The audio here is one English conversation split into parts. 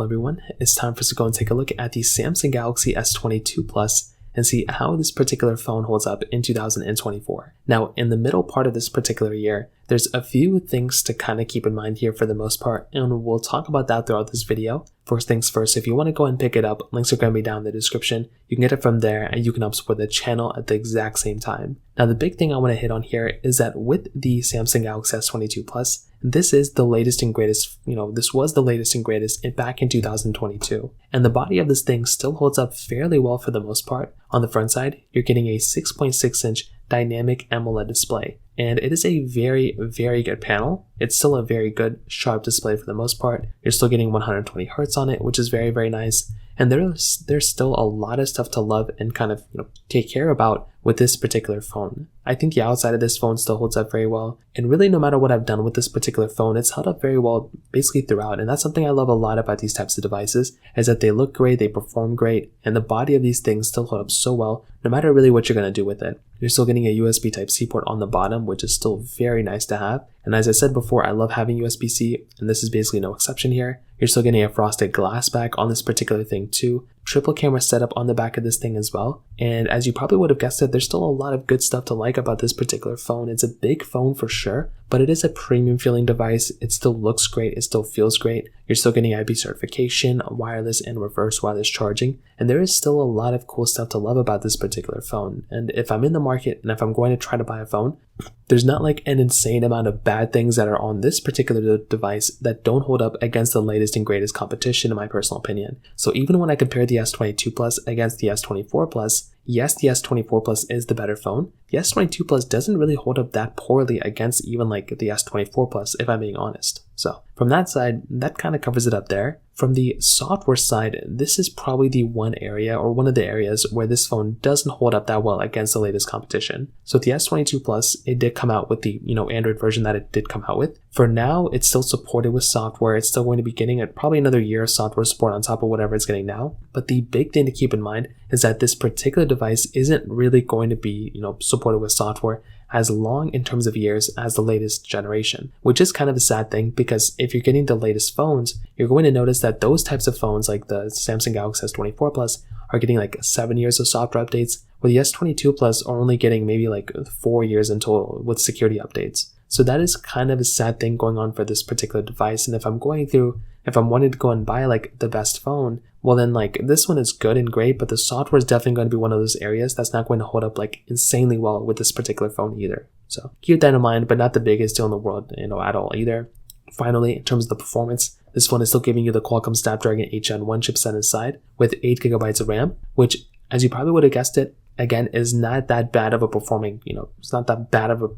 Well everyone, it's time for us to go and take a look at the Samsung Galaxy S22 Plus and see how this particular phone holds up in 2024. Now, in the middle part of this particular year, there's a few things to kind of keep in mind here for the most part, and we'll talk about that throughout this video. First things first, if you want to go and pick it up, links are going to be down in the description. You can get it from there and you can help support the channel at the exact same time. Now, the big thing I want to hit on here is that with the Samsung Galaxy S22 Plus, this is the latest and greatest, this was the latest and greatest back in 2022. And the body of this thing still holds up fairly well for the most part. On the front side, you're getting a 6.6-inch dynamic AMOLED display. And it is a very, very good panel. It's still a very good, sharp display for the most part. You're still getting 120 Hz on it, which is very, very nice. And there's still a lot of stuff to love and kind of take care about with this particular phone. I think the outside of this phone still holds up very well. And really, no matter what I've done with this particular phone, it's held up very well basically throughout. And that's something I love a lot about these types of devices, is that they look great, they perform great, and the body of these things still hold up so well, no matter really what you're going to do with it. You're still getting a USB Type-C port on the bottom, which is still very nice to have. And as I said before, I love having USB-C, and this is basically no exception here. You're still getting a frosted glass back on this particular thing too. Triple camera setup on the back of this thing as well. And as you probably would have guessed it, there's still a lot of good stuff to like about this particular phone. It's a big phone for sure, but it is a premium feeling device. It still looks great. It still feels great. You're still getting IP certification, wireless and reverse wireless charging. And there is still a lot of cool stuff to love about this particular phone. And if I'm in the market and if I'm going to try to buy a phone, there's not like an insane amount of bad things that are on this particular device that don't hold up against the latest and greatest competition in my personal opinion. So even when I compare the S22 Plus against the S24 Plus, yes, the S24 Plus is the better phone. The S22 Plus doesn't really hold up that poorly against even like the S24 Plus, if I'm being honest. So from that side, that kind of covers it up there. From the software side, this is probably the one area or one of the areas where this phone doesn't hold up that well against the latest competition. So the S22 Plus, it did come out with the Android version that it did come out with. For now, it's still supported with software. It's still going to be getting probably another year of software support on top of whatever it's getting now. But the big thing to keep in mind is that this particular device isn't really going to be supported with software as long in terms of years as the latest generation, which is kind of a sad thing, because if you're getting the latest phones, you're going to notice that those types of phones like the Samsung Galaxy S24 Plus are getting like 7 years of software updates, where the S22 Plus are only getting maybe like 4 years in total with security updates. So that is kind of a sad thing going on for this particular device. And if I'm wanting to go and buy like the best phone, well then like this one is good and great, but the software is definitely going to be one of those areas that's not going to hold up like insanely well with this particular phone either. So keep that in mind, but not the biggest deal in the world, at all either. Finally, in terms of the performance, this phone is still giving you the Qualcomm Snapdragon 8 Gen 1 chipset inside with 8GB of RAM, which, as you probably would have guessed it, again, is not that bad of a performing, it's not that bad of a,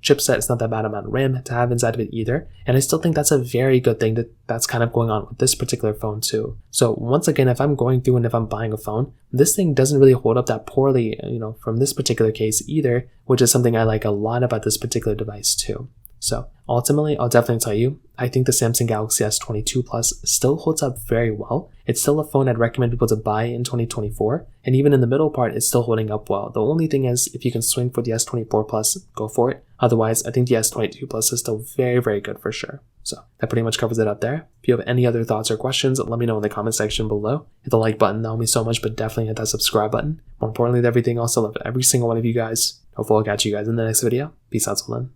chipset. It's not that bad amount of RAM to have inside of it either. And I still think that's a very good thing that's kind of going on with this particular phone too. So once again, if I'm going through and if I'm buying a phone, this thing doesn't really hold up that poorly, from this particular case either, which is something I like a lot about this particular device too. So ultimately, I'll definitely tell you, I think the Samsung Galaxy S22 Plus still holds up very well. It's still a phone I'd recommend people to buy in 2024. And even in the middle part, it's still holding up well. The only thing is, if you can swing for the S24 Plus, go for it. Otherwise, I think the S22 Plus is still very, very good for sure. So that pretty much covers it up there. If you have any other thoughts or questions, let me know in the comment section below. Hit the like button, that will mean so much, but definitely hit that subscribe button. More importantly than everything else, I love every single one of you guys. Hopefully I'll catch you guys in the next video. Peace out, till then.